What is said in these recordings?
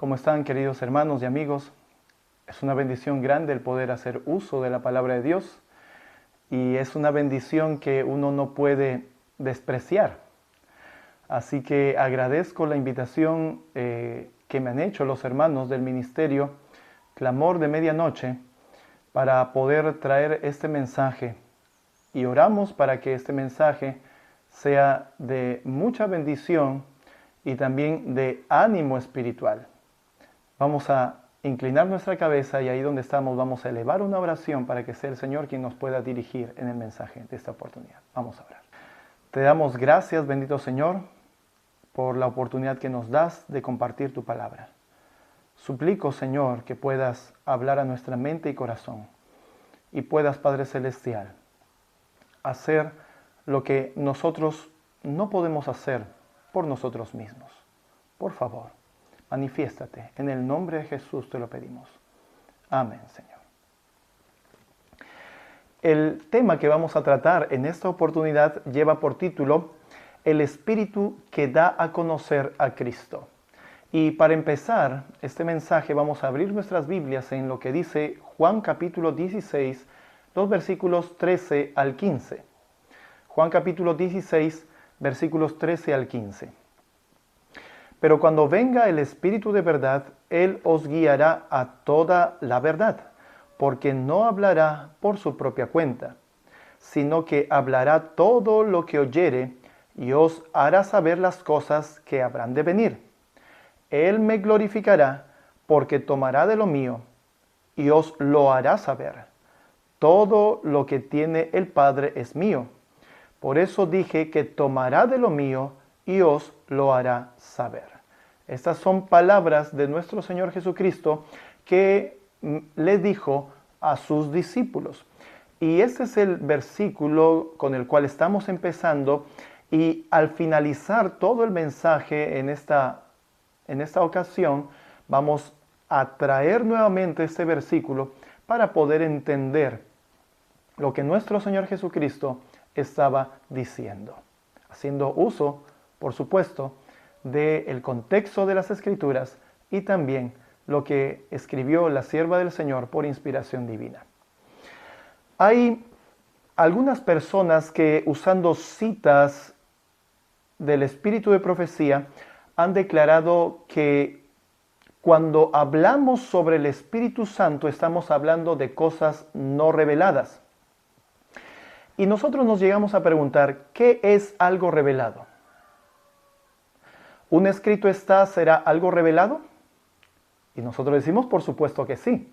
¿Cómo están, queridos hermanos y amigos? Es una bendición grande el poder hacer uso de la palabra de Dios y es una bendición que uno no puede despreciar. Así que agradezco la invitación que me han hecho los hermanos del ministerio Clamor de Medianoche para poder traer este mensaje, y oramos para que este mensaje sea de mucha bendición y también de ánimo espiritual. Vamos a inclinar nuestra cabeza y ahí donde estamos vamos a elevar una oración para que sea el Señor quien nos pueda dirigir en el mensaje de esta oportunidad. Vamos a orar. Te damos gracias, bendito Señor, por la oportunidad que nos das de compartir tu palabra. Suplico, Señor, que puedas hablar a nuestra mente y corazón y puedas, Padre Celestial, hacer lo que nosotros no podemos hacer por nosotros mismos. Por favor, manifiéstate. En el nombre de Jesús te lo pedimos. Amén, Señor. El tema que vamos a tratar en esta oportunidad lleva por título El Espíritu que da a conocer a Cristo. Y para empezar este mensaje vamos a abrir nuestras Biblias en lo que dice Juan capítulo 16, los versículos 13 al 15. Juan capítulo 16, versículos 13 al 15. Pero cuando venga el Espíritu de verdad, Él os guiará a toda la verdad, porque no hablará por su propia cuenta, sino que hablará todo lo que oyere y os hará saber las cosas que habrán de venir. Él me glorificará, porque tomará de lo mío y os lo hará saber. Todo lo que tiene el Padre es mío. Por eso dije que tomará de lo mío y os lo hará saber. Estas son palabras de nuestro Señor Jesucristo que le dijo a sus discípulos. Y este es el versículo con el cual estamos empezando, y al finalizar todo el mensaje en esta ocasión vamos a traer nuevamente este versículo para poder entender lo que nuestro Señor Jesucristo estaba diciendo, haciendo uso, por supuesto, del contexto de las Escrituras y también lo que escribió la sierva del Señor por inspiración divina. Hay algunas personas que, usando citas del espíritu de profecía, han declarado que cuando hablamos sobre el Espíritu Santo estamos hablando de cosas no reveladas. Y nosotros nos llegamos a preguntar, ¿qué es algo revelado? ¿Un escrito será algo revelado? Y nosotros decimos, por supuesto que sí.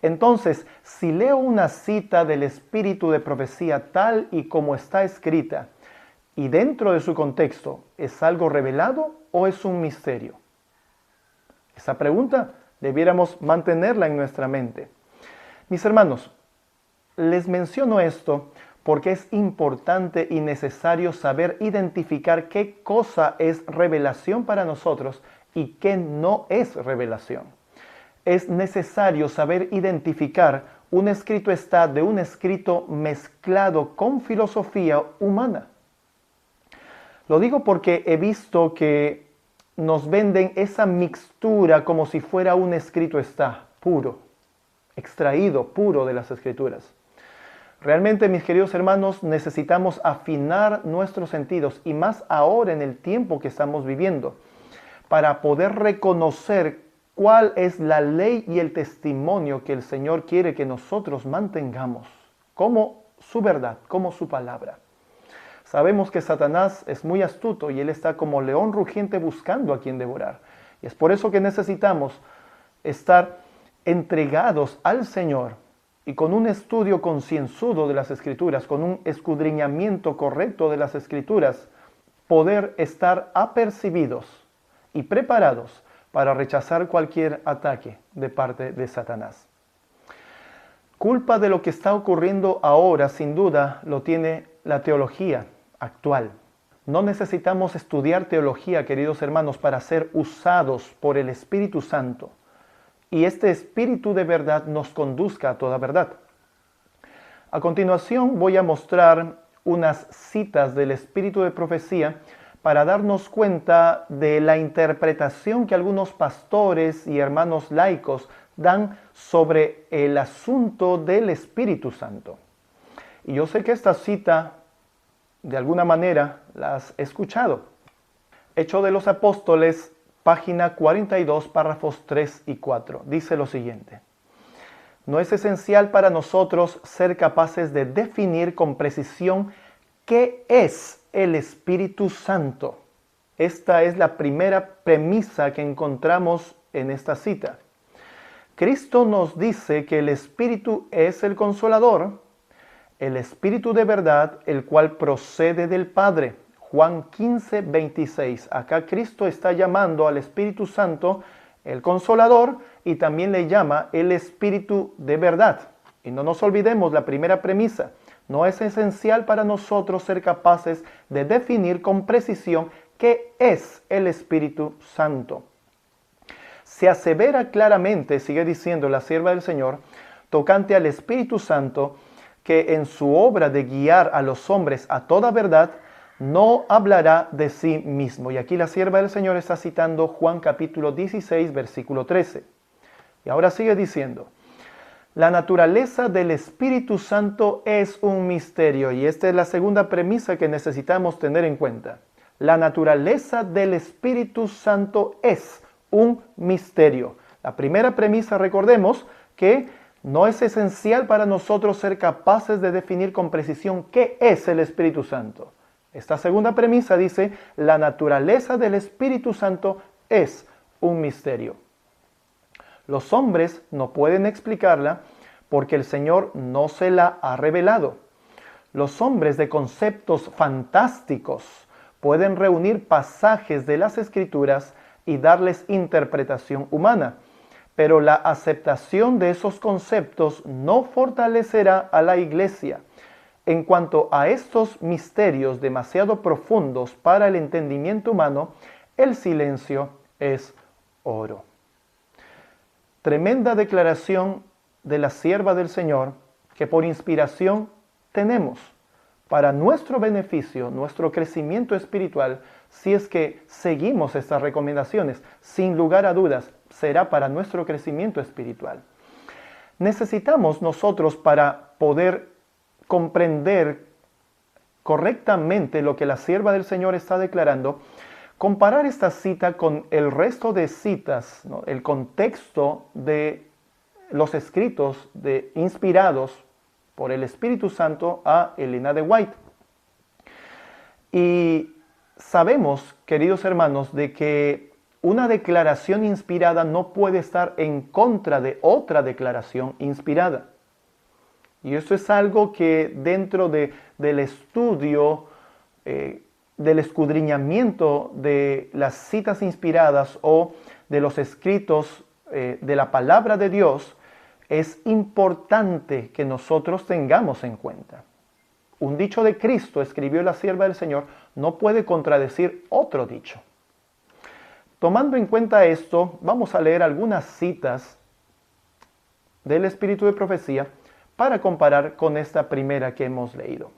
Entonces, si leo una cita del espíritu de profecía tal y como está escrita, y dentro de su contexto, ¿es algo revelado o es un misterio? Esa pregunta debiéramos mantenerla en nuestra mente. Mis hermanos, les menciono esto porque es importante y necesario saber identificar qué cosa es revelación para nosotros y qué no es revelación. Es necesario saber identificar un escrito de un escrito mezclado con filosofía humana. Lo digo porque he visto que nos venden esa mixtura como si fuera un escrito puro, extraído puro de las Escrituras. Realmente, mis queridos hermanos, necesitamos afinar nuestros sentidos, y más ahora en el tiempo que estamos viviendo, para poder reconocer cuál es la ley y el testimonio que el Señor quiere que nosotros mantengamos como su verdad, como su palabra. Sabemos que Satanás es muy astuto y él está como león rugiente buscando a quien devorar. Y es por eso que necesitamos estar entregados al Señor y con un estudio concienzudo de las Escrituras, con un escudriñamiento correcto de las Escrituras, poder estar apercibidos y preparados para rechazar cualquier ataque de parte de Satanás. Culpa de lo que está ocurriendo ahora, sin duda, lo tiene la teología actual. No necesitamos estudiar teología, queridos hermanos, para ser usados por el Espíritu Santo. Y este Espíritu de verdad nos conduzca a toda verdad. A continuación voy a mostrar unas citas del Espíritu de profecía para darnos cuenta de la interpretación que algunos pastores y hermanos laicos dan sobre el asunto del Espíritu Santo. Y yo sé que esta cita, de alguna manera, la has escuchado. Hechos de los Apóstoles, página 42, párrafos 3 y 4. Dice lo siguiente: no es esencial para nosotros ser capaces de definir con precisión qué es el Espíritu Santo. Esta es la primera premisa que encontramos en esta cita. Cristo nos dice que el Espíritu es el Consolador, el Espíritu de verdad, el cual procede del Padre. Juan 15, 26. Acá Cristo está llamando al Espíritu Santo el Consolador y también le llama el Espíritu de verdad. Y no nos olvidemos la primera premisa. No es esencial para nosotros ser capaces de definir con precisión qué es el Espíritu Santo. Se asevera claramente, sigue diciendo la sierva del Señor, tocante al Espíritu Santo, que en su obra de guiar a los hombres a toda verdad, no hablará de sí mismo. Y aquí la sierva del Señor está citando Juan capítulo 16, versículo 13. Y ahora sigue diciendo: la naturaleza del Espíritu Santo es un misterio. Y esta es la segunda premisa que necesitamos tener en cuenta. La naturaleza del Espíritu Santo es un misterio. La primera premisa, recordemos que no es esencial para nosotros ser capaces de definir con precisión qué es el Espíritu Santo. Esta segunda premisa dice: la naturaleza del Espíritu Santo es un misterio. Los hombres no pueden explicarla porque el Señor no se la ha revelado. Los hombres de conceptos fantásticos pueden reunir pasajes de las Escrituras y darles interpretación humana, pero la aceptación de esos conceptos no fortalecerá a la Iglesia. En cuanto a estos misterios demasiado profundos para el entendimiento humano, el silencio es oro. Tremenda declaración de la sierva del Señor que por inspiración tenemos para nuestro beneficio, nuestro crecimiento espiritual. Si es que seguimos estas recomendaciones, sin lugar a dudas, será para nuestro crecimiento espiritual. Necesitamos nosotros, para poder comprender correctamente lo que la sierva del Señor está declarando, comparar esta cita con el resto de citas, ¿no? El contexto de los escritos inspirados por el Espíritu Santo a Elena de White. Y sabemos, queridos hermanos, de que una declaración inspirada no puede estar en contra de otra declaración inspirada. Y esto es algo que dentro del estudio, del escudriñamiento de las citas inspiradas o de los escritos de la palabra de Dios, es importante que nosotros tengamos en cuenta. Un dicho de Cristo, escribió la sierva del Señor, no puede contradecir otro dicho. Tomando en cuenta esto, vamos a leer algunas citas del Espíritu de Profecía para comparar con esta primera que hemos leído.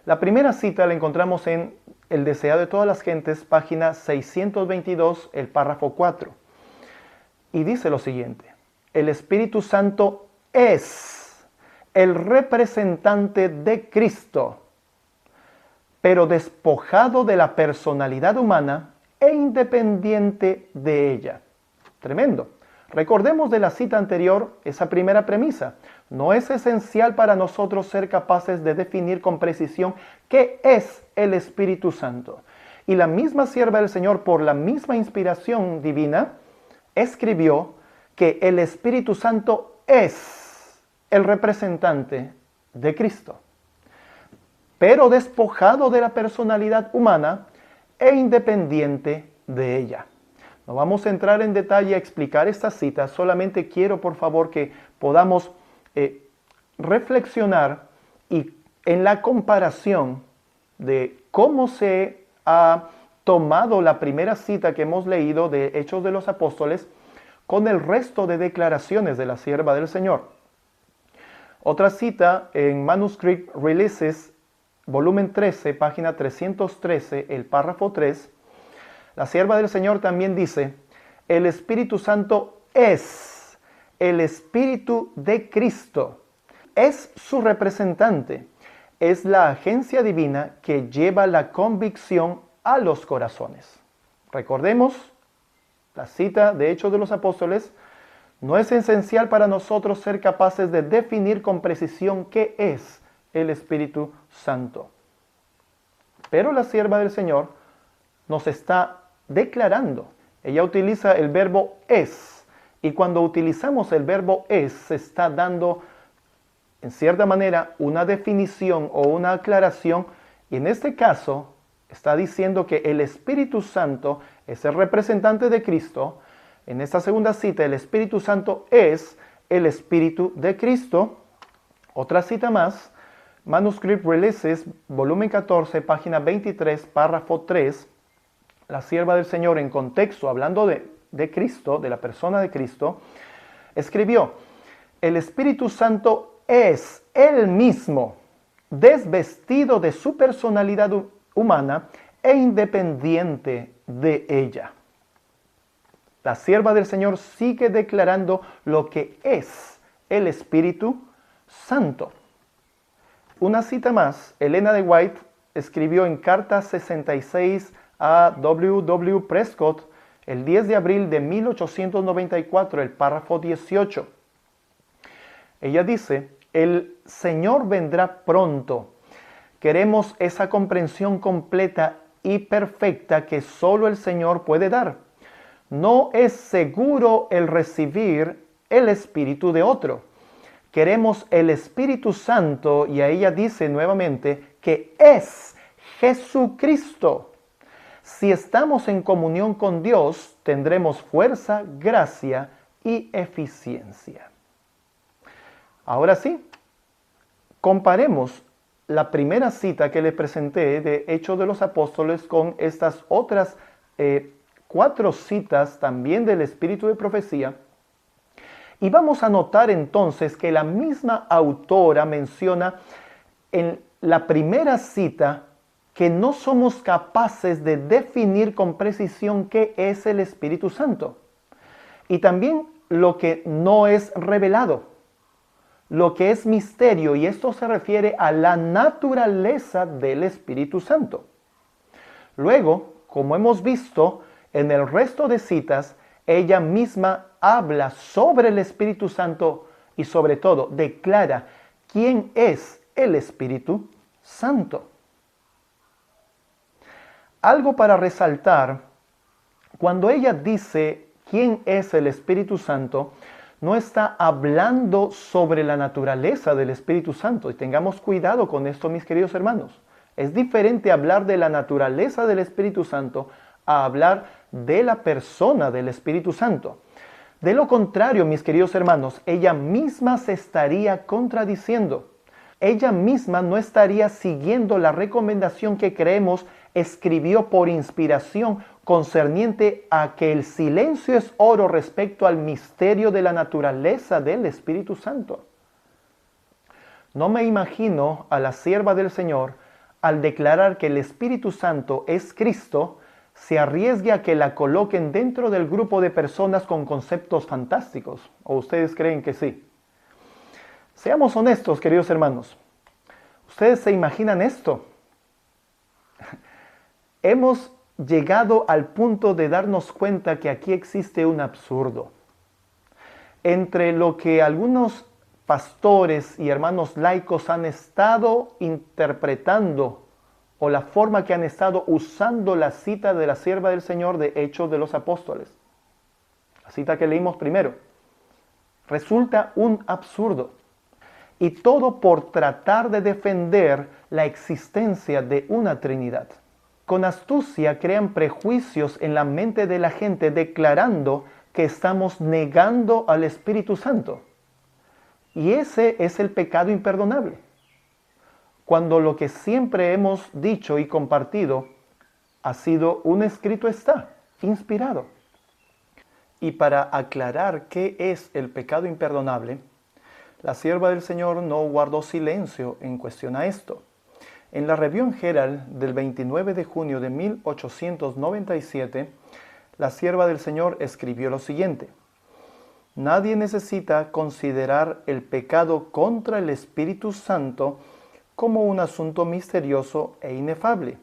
La primera cita la encontramos en El Deseado de Todas las Gentes, página 622, el párrafo 4. Y dice lo siguiente: el Espíritu Santo es el representante de Cristo, pero despojado de la personalidad humana e independiente de ella. Tremendo. Recordemos de la cita anterior esa primera premisa. No es esencial para nosotros ser capaces de definir con precisión qué es el Espíritu Santo. Y la misma sierva del Señor, por la misma inspiración divina, escribió que el Espíritu Santo es el representante de Cristo, pero despojado de la personalidad humana e independiente de ella. No vamos a entrar en detalle a explicar esta cita, solamente quiero por favor que podamos reflexionar y en la comparación de cómo se ha tomado la primera cita que hemos leído de Hechos de los Apóstoles con el resto de declaraciones de la sierva del Señor. Otra cita en Manuscript Releases volumen 13, página 313, el párrafo 3, la sierva del Señor también dice, el Espíritu Santo es el Espíritu de Cristo, es su representante, es la agencia divina que lleva la convicción a los corazones. Recordemos la cita de Hechos de los Apóstoles, no es esencial para nosotros ser capaces de definir con precisión qué es el Espíritu Santo. Pero la sierva del Señor nos está declarando. Ella utiliza el verbo es. Y cuando utilizamos el verbo es, se está dando, en cierta manera, una definición o una aclaración. Y en este caso, está diciendo que el Espíritu Santo es el representante de Cristo. En esta segunda cita, el Espíritu Santo es el Espíritu de Cristo. Otra cita más, Manuscript Releases, volumen 14, página 23, párrafo 3. La sierva del Señor, en contexto, hablando de Cristo, de la persona de Cristo, escribió, el Espíritu Santo es Él mismo, desvestido de su personalidad humana e independiente de ella. La sierva del Señor sigue declarando lo que es el Espíritu Santo. Una cita más, Elena de White escribió en carta 66 a W. Prescott el 10 de abril de 1894, el párrafo 18. Ella dice, el Señor vendrá pronto. Queremos esa comprensión completa y perfecta que solo el Señor puede dar. No es seguro el recibir el espíritu de otro. Queremos el Espíritu Santo, y a ella dice nuevamente que es Jesucristo. Si estamos en comunión con Dios, tendremos fuerza, gracia y eficiencia. Ahora sí, comparemos la primera cita que le presenté de Hechos de los Apóstoles con estas otras 4 citas también del Espíritu de Profecía. Y vamos a notar entonces que la misma autora menciona en la primera cita que no somos capaces de definir con precisión qué es el Espíritu Santo. Y también lo que no es revelado, lo que es misterio, y esto se refiere a la naturaleza del Espíritu Santo. Luego, como hemos visto en el resto de citas, ella misma habla sobre el Espíritu Santo y sobre todo declara quién es el Espíritu Santo. Algo para resaltar, cuando ella dice quién es el Espíritu Santo, no está hablando sobre la naturaleza del Espíritu Santo. Y tengamos cuidado con esto, mis queridos hermanos. Es diferente hablar de la naturaleza del Espíritu Santo a hablar de la persona del Espíritu Santo. De lo contrario, mis queridos hermanos, ella misma se estaría contradiciendo. Ella misma no estaría siguiendo la recomendación que creemos escribió por inspiración concerniente a que el silencio es oro respecto al misterio de la naturaleza del Espíritu Santo. No me imagino a la sierva del Señor, al declarar que el Espíritu Santo es Cristo, se arriesgue a que la coloquen dentro del grupo de personas con conceptos fantásticos. ¿O ustedes creen que sí? Seamos honestos, queridos hermanos. ¿Ustedes se imaginan esto? Hemos llegado al punto de darnos cuenta que aquí existe un absurdo. Entre lo que algunos pastores y hermanos laicos han estado interpretando o la forma que han estado usando la cita de la sierva del Señor de Hechos de los Apóstoles. La cita que leímos primero. Resulta un absurdo. Y todo por tratar de defender la existencia de una Trinidad. Con astucia crean prejuicios en la mente de la gente declarando que estamos negando al Espíritu Santo. Y ese es el pecado imperdonable. Cuando lo que siempre hemos dicho y compartido ha sido un escrito está, inspirado. Y para aclarar qué es el pecado imperdonable, la sierva del Señor no guardó silencio en cuestión a esto. En la Review Herald del 29 de junio de 1897, la sierva del Señor escribió lo siguiente: nadie necesita considerar el pecado contra el Espíritu Santo como un asunto misterioso e inefable.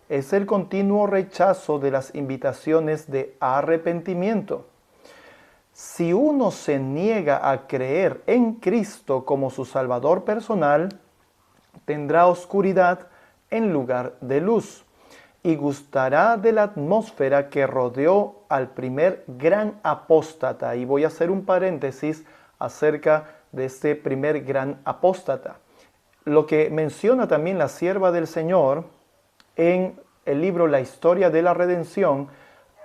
Es el continuo rechazo de las invitaciones de arrepentimiento. Si uno se niega a creer en Cristo como su Salvador personal, tendrá oscuridad en lugar de luz y gustará de la atmósfera que rodeó al primer gran apóstata. Y voy a hacer un paréntesis acerca de este primer gran apóstata. Lo que menciona también la sierva del Señor en el libro La Historia de la Redención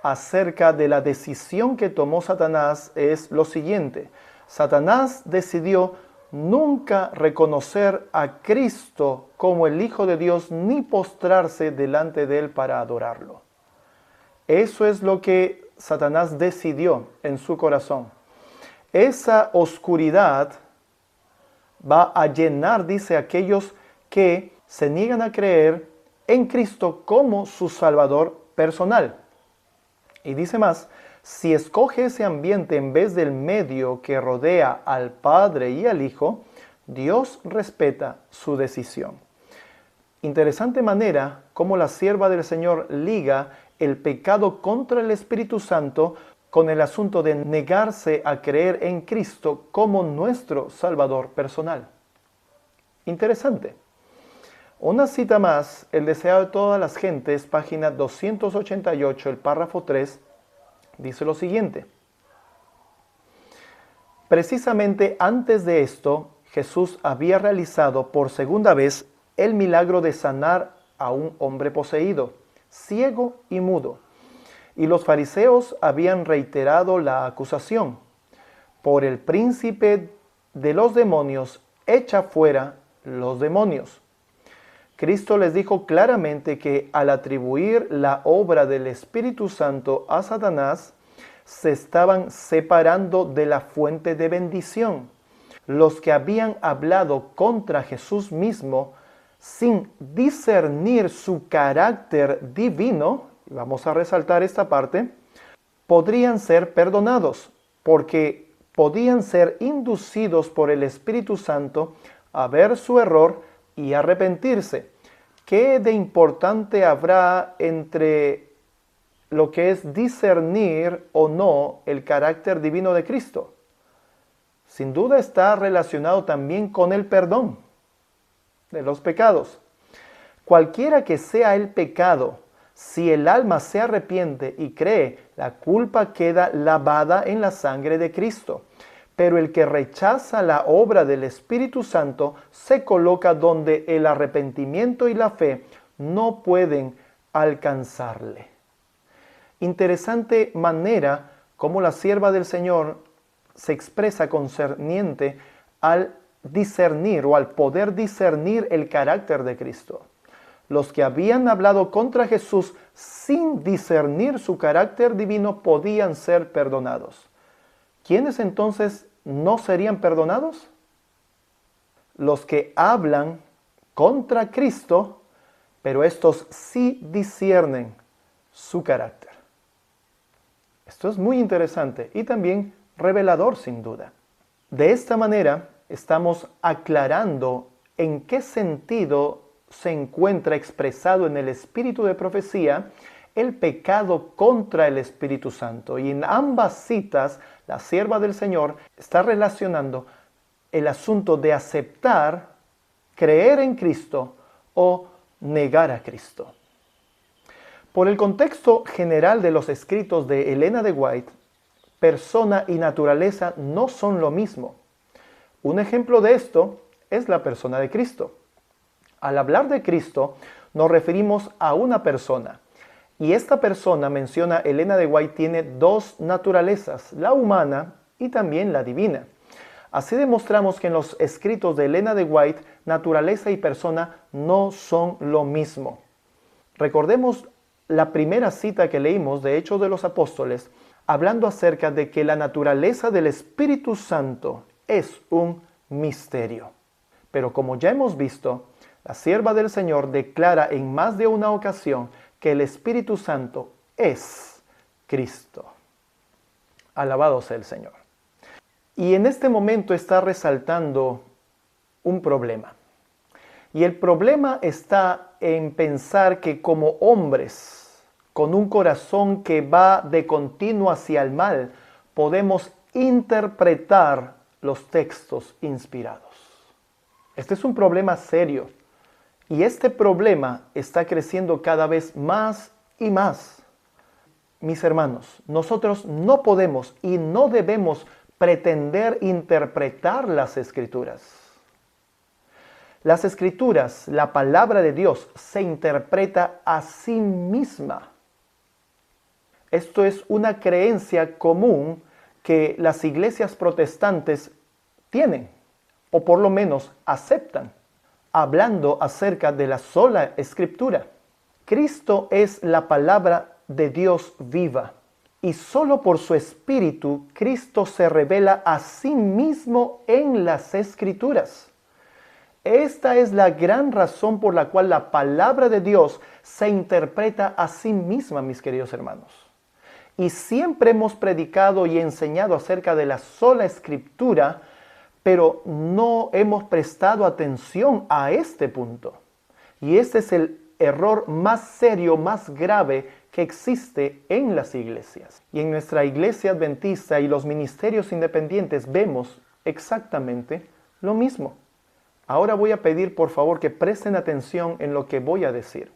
acerca de la decisión que tomó Satanás es lo siguiente: Satanás decidió nunca reconocer a Cristo como el Hijo de Dios ni postrarse delante de Él para adorarlo. Eso es lo que Satanás decidió en su corazón. Esa oscuridad va a llenar, dice, aquellos que se niegan a creer en Cristo como su Salvador personal. Y dice más: si escoge ese ambiente en vez del medio que rodea al Padre y al Hijo, Dios respeta su decisión. Interesante manera cómo la sierva del Señor liga el pecado contra el Espíritu Santo con el asunto de negarse a creer en Cristo como nuestro Salvador personal. Interesante. Una cita más: el deseo de todas las gentes, página 288, el párrafo 3, dice lo siguiente: precisamente antes de esto, Jesús había realizado por segunda vez el milagro de sanar a un hombre poseído, ciego y mudo. Y los fariseos habían reiterado la acusación: por el príncipe de los demonios, echa fuera los demonios. Cristo les dijo claramente que al atribuir la obra del Espíritu Santo a Satanás, se estaban separando de la fuente de bendición. Los que habían hablado contra Jesús mismo, sin discernir su carácter divino, y vamos a resaltar esta parte, podrían ser perdonados, porque podían ser inducidos por el Espíritu Santo a ver su error y arrepentirse. ¿Qué de importante habrá entre lo que es discernir o no el carácter divino de Cristo? Sin duda está relacionado también con el perdón de los pecados. Cualquiera que sea el pecado, si el alma se arrepiente y cree, la culpa queda lavada en la sangre de Cristo. Pero el que rechaza la obra del Espíritu Santo se coloca donde el arrepentimiento y la fe no pueden alcanzarle. Interesante manera como la sierva del Señor se expresa concerniente al discernir o al poder discernir el carácter de Cristo. Los que habían hablado contra Jesús sin discernir su carácter divino podían ser perdonados. ¿Quiénes entonces no serían perdonados? Los que hablan contra Cristo, pero estos sí disciernen su carácter. Esto es muy interesante y también revelador, sin duda. De esta manera estamos aclarando en qué sentido se encuentra expresado en el espíritu de profecía el pecado contra el Espíritu Santo. Y en ambas citas, la sierva del Señor está relacionando el asunto de aceptar, creer en Cristo o negar a Cristo. Por el contexto general de los escritos de Elena de White, persona y naturaleza no son lo mismo. Un ejemplo de esto es la persona de Cristo. Al hablar de Cristo, nos referimos a una persona. Y esta persona, menciona Elena de White, tiene dos naturalezas, la humana y también la divina. Así demostramos que en los escritos de Elena de White, naturaleza y persona no son lo mismo. Recordemos la primera cita que leímos de Hechos de los Apóstoles, hablando acerca de que la naturaleza del Espíritu Santo es un misterio. Pero como ya hemos visto, La sierva del Señor declara en más de una ocasión que el Espíritu Santo es Cristo. Alabado sea el Señor. Y en este momento está resaltando un problema. Y el problema está en pensar que como hombres, con un corazón que va de continuo hacia el mal, podemos interpretar los textos inspirados. Este es un problema serio. Y este problema está creciendo cada vez más y más. Mis hermanos, nosotros no podemos y no debemos pretender interpretar las Escrituras. Las Escrituras, la palabra de Dios, se interpreta a sí misma. Esto es una creencia común que las iglesias protestantes tienen, o por lo menos aceptan, hablando acerca de la sola Escritura. Cristo es la palabra de Dios viva, y solo por su Espíritu Cristo se revela a sí mismo en las Escrituras. Esta es la gran razón por la cual la palabra de Dios se interpreta a sí misma, mis queridos hermanos. Y siempre hemos predicado y enseñado acerca de la sola Escritura, pero no hemos prestado atención a este punto. Y este es el error más serio, más grave que existe en las iglesias. Y en nuestra iglesia adventista y los ministerios independientes vemos exactamente lo mismo. Ahora voy a pedir por favor que presten atención en lo que voy a decir.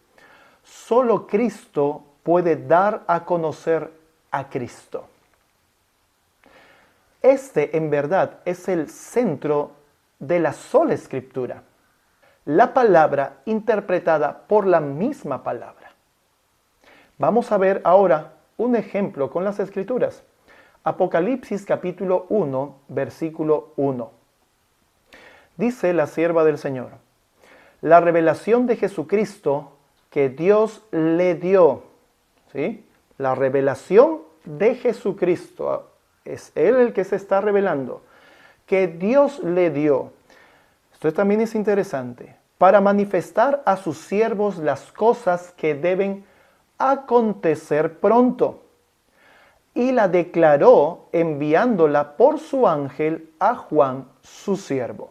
Solo Cristo puede dar a conocer a Cristo. Este en verdad es el centro de la sola Escritura. La palabra interpretada por la misma palabra. Vamos a ver ahora un ejemplo con las Escrituras. Apocalipsis capítulo 1, versículo 1. Dice la sierva del Señor: la revelación de Jesucristo que Dios le dio. ¿Sí? La revelación de Jesucristo. Es Él el que se está revelando. Que Dios le dio. Esto también es interesante. Para manifestar a sus siervos las cosas que deben acontecer pronto. Y la declaró enviándola por su ángel a Juan, su siervo.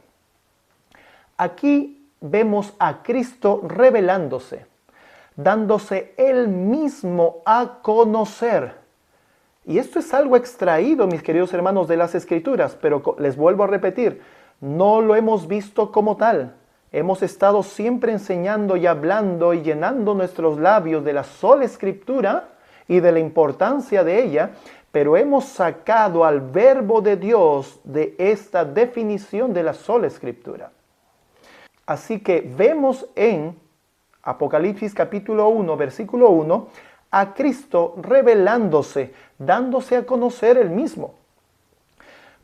Aquí vemos a Cristo revelándose, dándose Él mismo a conocer. Y esto es algo extraído, mis queridos hermanos, de las Escrituras, pero les vuelvo a repetir, no lo hemos visto como tal. Hemos estado siempre enseñando y hablando y llenando nuestros labios de la sola Escritura y de la importancia de ella, pero hemos sacado al verbo de Dios de esta definición de la sola Escritura. Así que vemos en Apocalipsis capítulo 1, versículo 1, a Cristo revelándose, dándose a conocer Él mismo.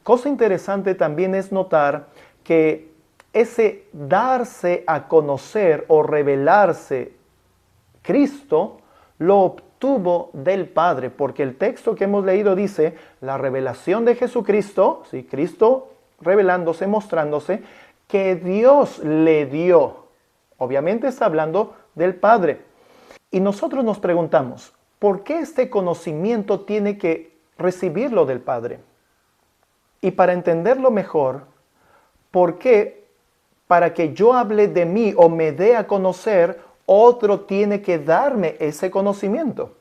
Cosa interesante también es notar que ese darse a conocer o revelarse Cristo lo obtuvo del Padre, porque el texto que hemos leído dice, la revelación de Jesucristo, ¿sí? Cristo revelándose, mostrándose, que Dios le dio. Obviamente está hablando del Padre. Y nosotros nos preguntamos, ¿por qué este conocimiento tiene que recibirlo del Padre? Y para entenderlo mejor, ¿por qué para que yo hable de mí o me dé a conocer, otro tiene que darme ese conocimiento?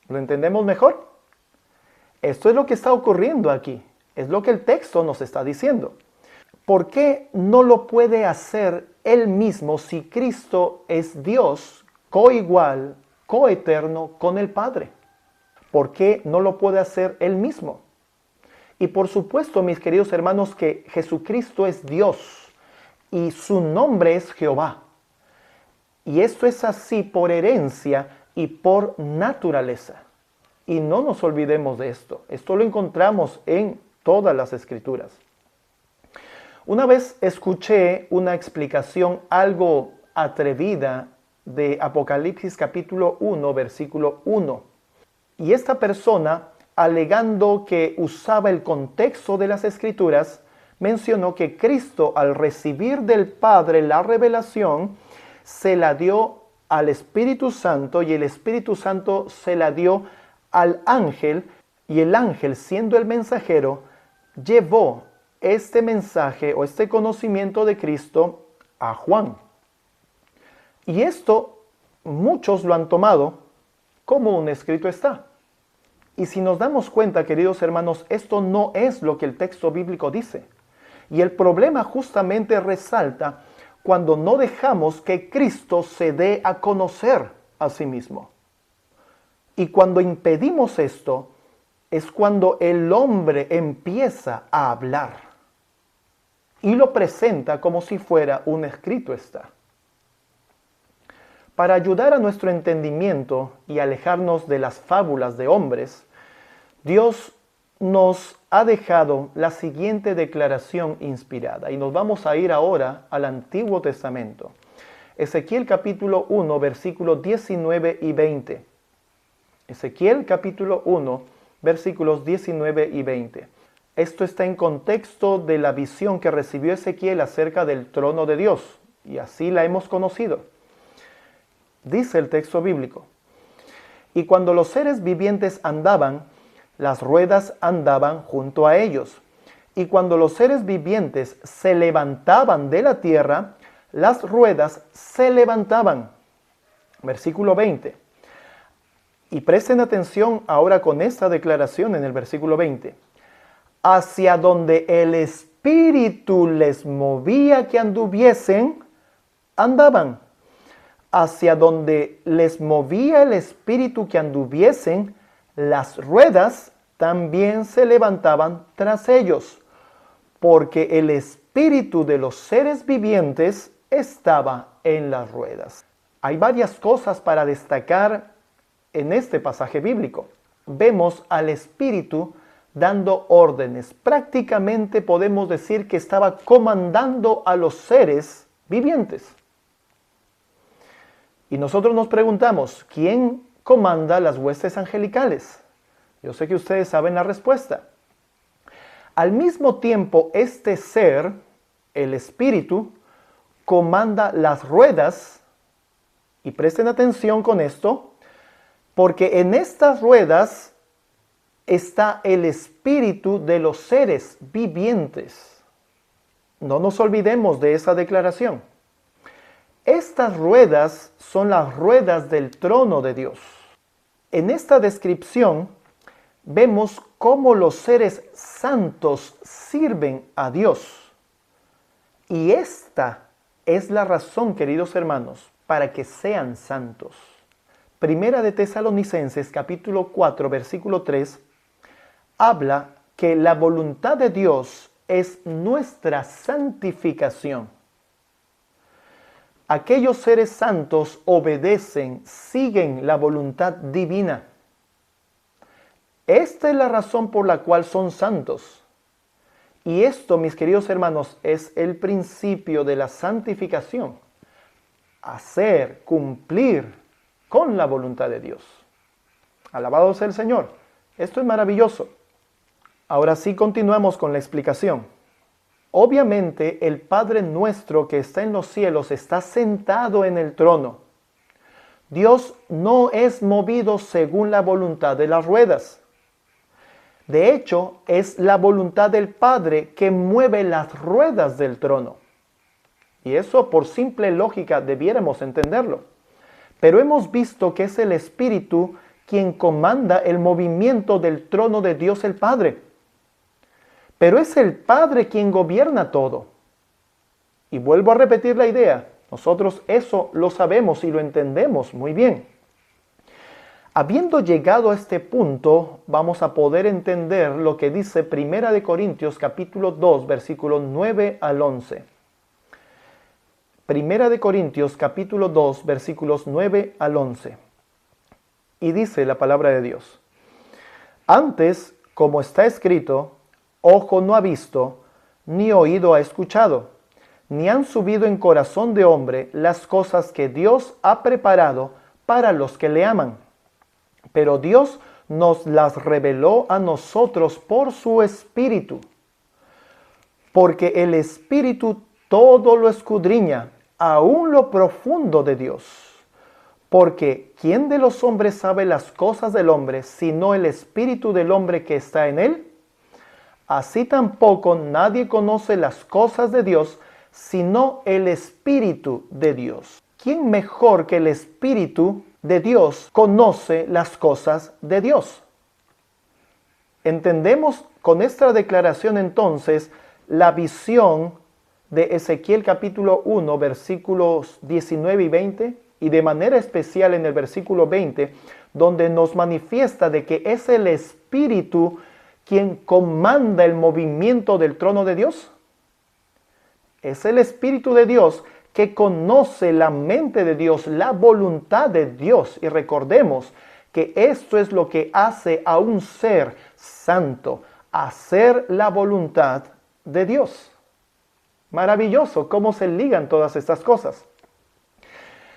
¿Lo entendemos mejor? Esto es lo que está ocurriendo aquí. Es lo que el texto nos está diciendo. ¿Por qué no lo puede hacer Él mismo si Cristo es Dios, coigual, coeterno con el Padre? ¿Por qué no lo puede hacer Él mismo? Y por supuesto, mis queridos hermanos, que Jesucristo es Dios y su nombre es Jehová. Y esto es así por herencia y por naturaleza. Y no nos olvidemos de esto. Esto lo encontramos en todas las Escrituras. Una vez escuché una explicación algo atrevida de Apocalipsis capítulo 1, versículo 1. Y esta persona, alegando que usaba el contexto de las Escrituras, mencionó que Cristo, al recibir del Padre la revelación, se la dio al Espíritu Santo y el Espíritu Santo se la dio al ángel, y el ángel, siendo el mensajero, llevó este mensaje o este conocimiento de Cristo a Juan. Y esto muchos lo han tomado como un escrito está. Y si nos damos cuenta, queridos hermanos, esto no es lo que el texto bíblico dice. Y el problema justamente resalta cuando no dejamos que Cristo se dé a conocer a sí mismo. Y cuando impedimos esto, es cuando el hombre empieza a hablar y lo presenta como si fuera un escrito está. Para ayudar a nuestro entendimiento y alejarnos de las fábulas de hombres, Dios nos ha dejado la siguiente declaración inspirada. Y nos vamos a ir ahora al Antiguo Testamento. Ezequiel capítulo 1, versículos 19 y 20. Ezequiel capítulo 1, versículos 19 y 20. Esto está en contexto de la visión que recibió Ezequiel acerca del trono de Dios. Y así la hemos conocido. Dice el texto bíblico: y cuando los seres vivientes andaban, las ruedas andaban junto a ellos. Y cuando los seres vivientes se levantaban de la tierra, las ruedas se levantaban. Versículo 20. Y presten atención ahora con esta declaración en el versículo 20. Hacia donde el Espíritu les movía que anduviesen, andaban. Hacia donde les movía el Espíritu que anduviesen, las ruedas también se levantaban tras ellos, porque el espíritu de los seres vivientes estaba en las ruedas. Hay varias cosas para destacar en este pasaje bíblico. Vemos al espíritu dando órdenes. Prácticamente podemos decir que estaba comandando a los seres vivientes. Y nosotros nos preguntamos, ¿quién comanda las huestes angelicales? Yo sé que ustedes saben la respuesta. Al mismo tiempo, este ser, el Espíritu, comanda las ruedas, y presten atención con esto, porque en estas ruedas está el espíritu de los seres vivientes. No nos olvidemos de esa declaración. Estas ruedas son las ruedas del trono de Dios. En esta descripción vemos cómo los seres santos sirven a Dios. Y esta es la razón, queridos hermanos, para que sean santos. Primera de Tesalonicenses capítulo 4 versículo 3 habla que la voluntad de Dios es nuestra santificación. Aquellos seres santos obedecen, siguen la voluntad divina. Esta es la razón por la cual son santos. Y esto, mis queridos hermanos, es el principio de la santificación. Hacer, cumplir con la voluntad de Dios. Alabado sea el Señor. Esto es maravilloso. Ahora sí continuamos con la explicación. Obviamente el Padre nuestro que está en los cielos está sentado en el trono. Dios no es movido según la voluntad de las ruedas. De hecho, es la voluntad del Padre que mueve las ruedas del trono. Y eso por simple lógica debiéramos entenderlo. Pero hemos visto que es el Espíritu quien comanda el movimiento del trono de Dios el Padre. Pero es el Padre quien gobierna todo. Y vuelvo a repetir la idea. Nosotros eso lo sabemos y lo entendemos muy bien. Habiendo llegado a este punto, vamos a poder entender lo que dice Primera de Corintios capítulo 2, versículos 9 al 11. Primera de Corintios capítulo 2, versículos 9 al 11. Y dice la palabra de Dios: antes, como está escrito, ojo no ha visto, ni oído ha escuchado, ni han subido en corazón de hombre las cosas que Dios ha preparado para los que le aman. Pero Dios nos las reveló a nosotros por su Espíritu. Porque el Espíritu todo lo escudriña, aún lo profundo de Dios. Porque ¿quién de los hombres sabe las cosas del hombre, sino el espíritu del hombre que está en él? Así tampoco nadie conoce las cosas de Dios, sino el espíritu de Dios. ¿Quién mejor que el espíritu de Dios conoce las cosas de Dios? Entendemos con esta declaración entonces la visión de Ezequiel capítulo 1, versículos 19 y 20, y de manera especial en el versículo 20, donde nos manifiesta de que es el Espíritu quien comanda el movimiento del trono de Dios. Es el Espíritu de Dios que conoce la mente de Dios, la voluntad de Dios. Y recordemos que esto es lo que hace a un ser santo, hacer la voluntad de Dios. Maravilloso cómo se ligan todas estas cosas.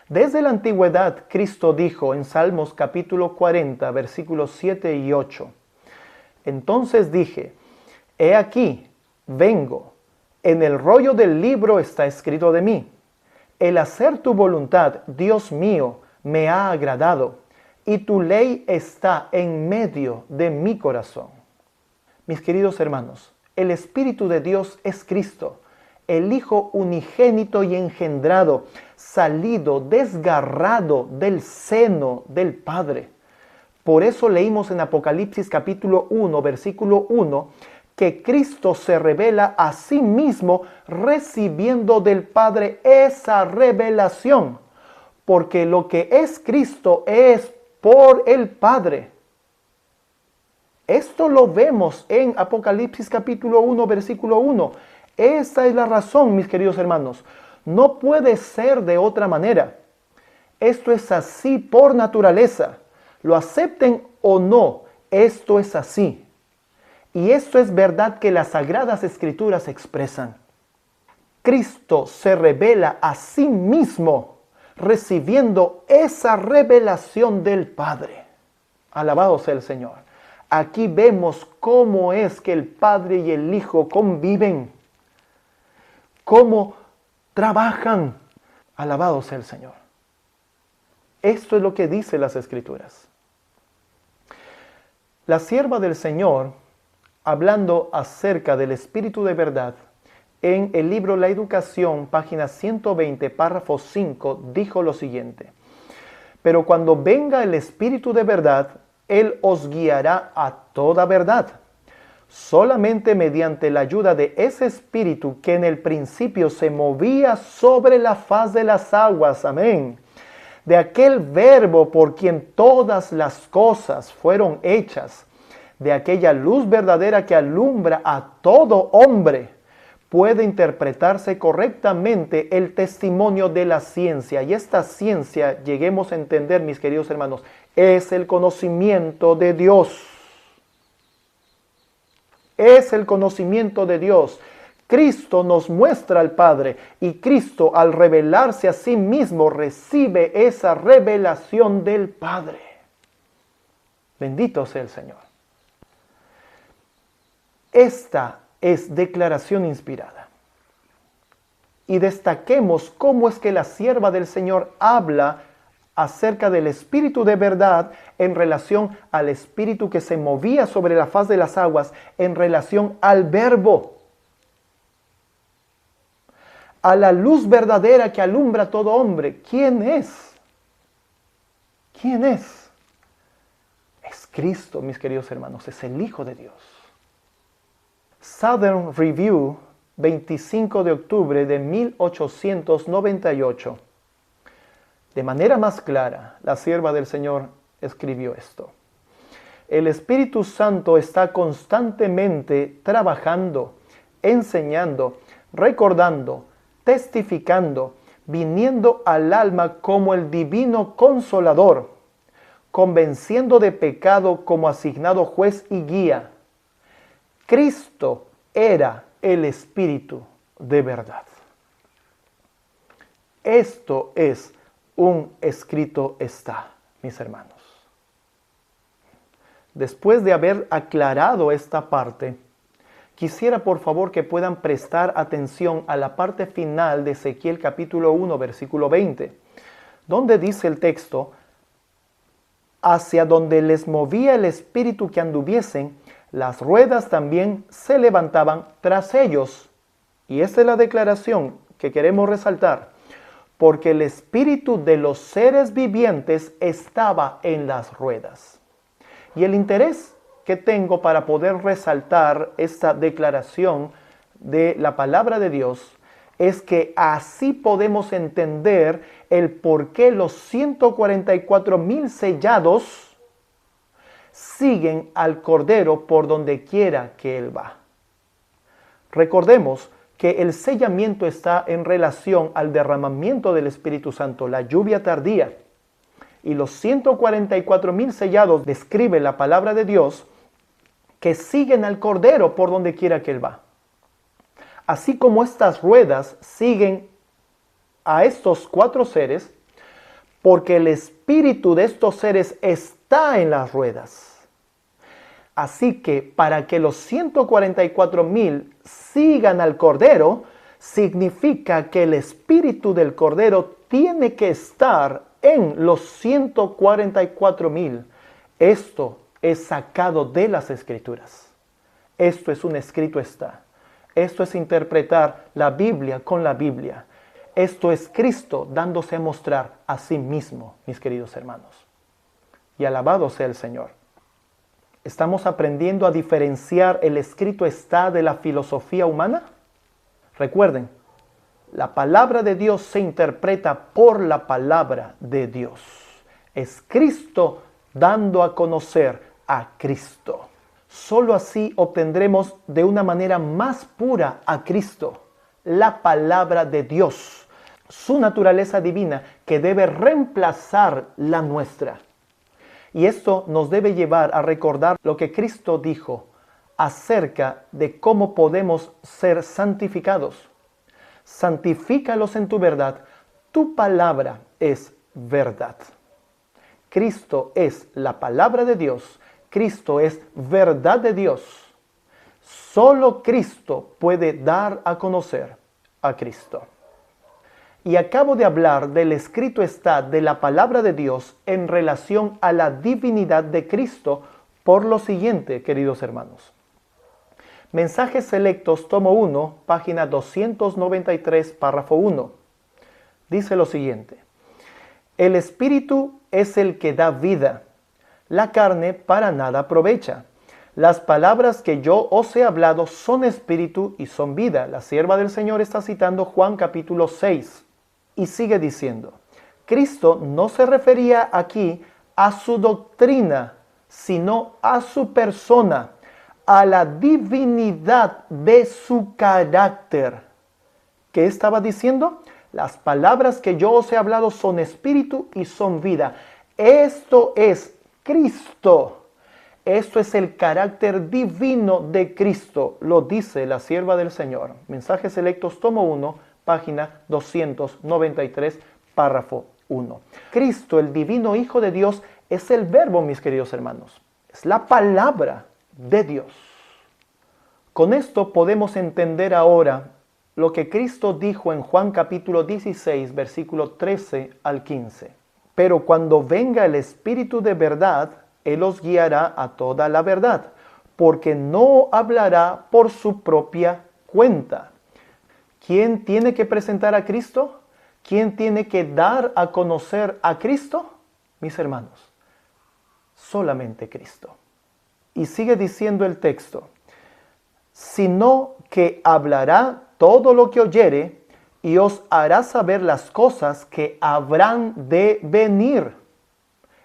Desde la antigüedad, Cristo dijo en Salmos capítulo 40, versículos 7 y 8, entonces dije, he aquí, vengo, en el rollo del libro está escrito de mí, el hacer tu voluntad, Dios mío, me ha agradado, y tu ley está en medio de mi corazón. Mis queridos hermanos, el Espíritu de Dios es Cristo, el Hijo unigénito y engendrado, salido, desgarrado del seno del Padre. Por eso leímos en Apocalipsis capítulo 1, versículo 1, que Cristo se revela a sí mismo recibiendo del Padre esa revelación, porque lo que es Cristo es por el Padre. Esto lo vemos en Apocalipsis capítulo 1, versículo 1. Esa es la razón, mis queridos hermanos. No puede ser de otra manera. Esto es así por naturaleza. Lo acepten o no, esto es así. Y esto es verdad que las Sagradas Escrituras expresan. Cristo se revela a sí mismo, recibiendo esa revelación del Padre. Alabado sea el Señor. Aquí vemos cómo es que el Padre y el Hijo conviven, cómo trabajan. Alabado sea el Señor. Esto es lo que dicen las Escrituras. La sierva del Señor, hablando acerca del Espíritu de verdad, en el libro La Educación, página 120, párrafo 5, dijo lo siguiente: pero cuando venga el Espíritu de verdad, Él os guiará a toda verdad. Solamente mediante la ayuda de ese Espíritu que en el principio se movía sobre la faz de las aguas. Amén. De aquel Verbo por quien todas las cosas fueron hechas, de aquella luz verdadera que alumbra a todo hombre, puede interpretarse correctamente el testimonio de la ciencia. Y esta ciencia, lleguemos a entender, mis queridos hermanos, es el conocimiento de Dios. Es el conocimiento de Dios. Cristo nos muestra al Padre y Cristo, al revelarse a sí mismo, recibe esa revelación del Padre. Bendito sea el Señor. Esta es declaración inspirada. Y destaquemos cómo es que la sierva del Señor habla acerca del Espíritu de verdad en relación al Espíritu que se movía sobre la faz de las aguas, en relación al Verbo, a la luz verdadera que alumbra a todo hombre. ¿Quién es? ¿Quién es? Es Cristo, mis queridos hermanos, es el Hijo de Dios. Southern Review, 25 de octubre de 1898. De manera más clara, la sierva del Señor escribió esto: el Espíritu Santo está constantemente trabajando, enseñando, recordando, testificando, viniendo al alma como el divino consolador, convenciendo de pecado como asignado juez y guía. Cristo era el Espíritu de verdad. Esto es un escrito está, mis hermanos. Después de haber aclarado esta parte, Quisiera por favor que puedan prestar atención a la parte final de Ezequiel capítulo 1, versículo 20, donde dice el texto: hacia donde les movía el espíritu que anduviesen, las ruedas también se levantaban tras ellos. Y esta es la declaración que queremos resaltar: porque el espíritu de los seres vivientes estaba en las ruedas. Y el interés que tengo para poder resaltar esta declaración de la palabra de Dios es que así podemos entender el por qué los 144,000 sellados siguen al Cordero por donde quiera que Él va. Recordemos que el sellamiento está en relación al derramamiento del Espíritu Santo, la lluvia tardía. Y los 144,000 sellados describe la palabra de Dios que siguen al Cordero por donde quiera que Él va. Así como estas ruedas siguen a estos 4 seres, porque el espíritu de estos seres está en las ruedas. Así que para que los 144,000 sigan al Cordero, significa que el espíritu del Cordero tiene que estar en los 144,000. Esto es sacado de las Escrituras. Esto es un escrito está. Esto es interpretar la Biblia con la Biblia. Esto es Cristo dándose a mostrar a sí mismo, mis queridos hermanos. Y alabado sea el Señor. ¿Estamos aprendiendo a diferenciar el escrito está de la filosofía humana? Recuerden, la palabra de Dios se interpreta por la palabra de Dios. Es Cristo dando a conocer a Cristo. Solo así obtendremos de una manera más pura a Cristo, la palabra de Dios, su naturaleza divina que debe reemplazar la nuestra. Y esto nos debe llevar a recordar lo que Cristo dijo acerca de cómo podemos ser santificados. Santifícalos en tu verdad, tu palabra es verdad. Cristo es la palabra de Dios, Cristo es verdad de Dios. Solo Cristo puede dar a conocer a Cristo. Y acabo de hablar del escrito está de la palabra de Dios en relación a la divinidad de Cristo por lo siguiente, queridos hermanos. Mensajes Selectos, tomo 1, página 293, párrafo 1. Dice lo siguiente: el espíritu es el que da vida, la carne para nada aprovecha. Las palabras que yo os he hablado son espíritu y son vida. La sierva del Señor está citando Juan capítulo 6. Y sigue diciendo, Cristo no se refería aquí a su doctrina, sino a su persona, a la divinidad de su carácter. ¿Qué estaba diciendo? Las palabras que yo os he hablado son espíritu y son vida. Esto es Cristo. Esto es el carácter divino de Cristo, lo dice la sierva del Señor. Mensajes Selectos, tomo 1, página 293, párrafo 1. Cristo, el divino Hijo de Dios, es el verbo, mis queridos hermanos. Es la palabra de Dios. Con esto podemos entender ahora lo que Cristo dijo en Juan capítulo 16, versículo 13 al 15. Pero cuando venga el Espíritu de verdad, Él os guiará a toda la verdad, porque no hablará por su propia cuenta. ¿Quién tiene que presentar a Cristo? ¿Quién tiene que dar a conocer a Cristo? Mis hermanos, solamente Cristo. Y sigue diciendo el texto, sino que hablará todo lo que oyere y os hará saber las cosas que habrán de venir.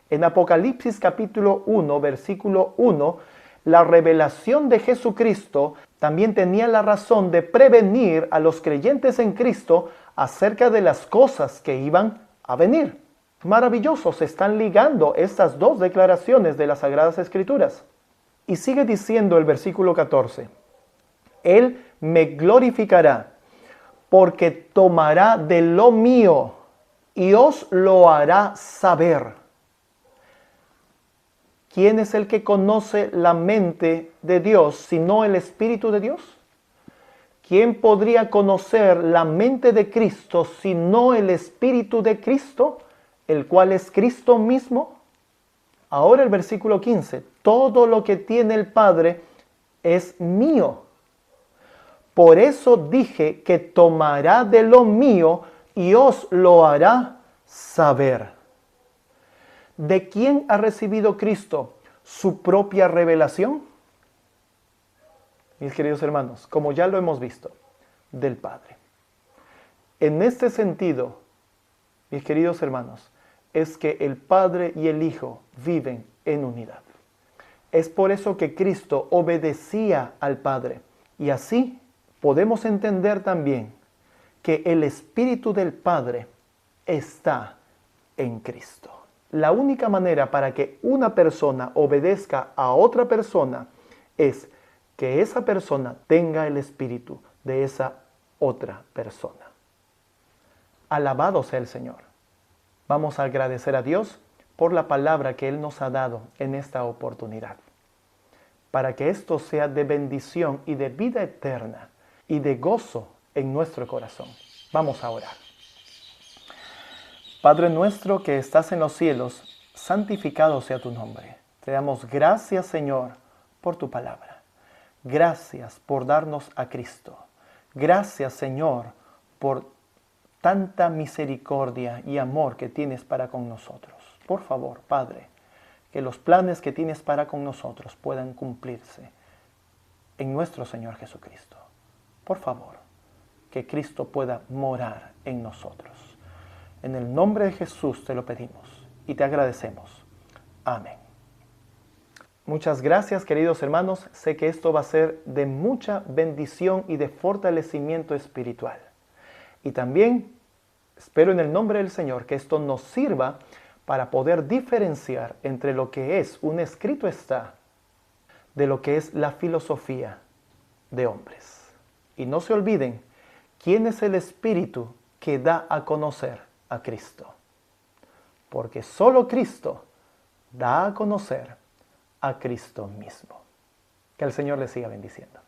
En Apocalipsis capítulo 1, versículo 1, la revelación de Jesucristo también tenía la razón de prevenir a los creyentes en Cristo acerca de las cosas que iban a venir. Maravilloso, se están ligando estas dos declaraciones de las Sagradas Escrituras. Y sigue diciendo el versículo 14, Él me glorificará, porque tomará de lo mío y os lo hará saber. ¿Quién es el que conoce la mente de Dios sino el Espíritu de Dios? ¿Quién podría conocer la mente de Cristo sino el Espíritu de Cristo, el cual es Cristo mismo? Ahora el versículo 15. Todo lo que tiene el Padre es mío. Por eso dije que tomará de lo mío y os lo hará saber. ¿De quién ha recibido Cristo su propia revelación? Mis queridos hermanos, como ya lo hemos visto, del Padre. En este sentido, mis queridos hermanos, es que el Padre y el Hijo viven en unidad. Es por eso que Cristo obedecía al Padre. Y así podemos entender también que el Espíritu del Padre está en Cristo. La única manera para que una persona obedezca a otra persona es que esa persona tenga el espíritu de esa otra persona. Alabado sea el Señor. Vamos a agradecer a Dios por la palabra que Él nos ha dado en esta oportunidad, para que esto sea de bendición y de vida eterna y de gozo en nuestro corazón. Vamos a orar. Padre nuestro que estás en los cielos, santificado sea tu nombre. Te damos gracias, Señor, por tu palabra. Gracias por darnos a Cristo. Gracias, Señor, por tanta misericordia y amor que tienes para con nosotros. Por favor, Padre, que los planes que tienes para con nosotros puedan cumplirse en nuestro Señor Jesucristo. Por favor, que Cristo pueda morar en nosotros. En el nombre de Jesús te lo pedimos y te agradecemos. Amén. Muchas gracias, queridos hermanos. Sé que esto va a ser de mucha bendición y de fortalecimiento espiritual. Y también espero en el nombre del Señor que esto nos sirva para poder diferenciar entre lo que es un escrito está de lo que es la filosofía de hombres. Y no se olviden, ¿quién es el Espíritu que da a conocer a Cristo? Porque solo Cristo da a conocer a Cristo mismo. Que el Señor les siga bendiciendo.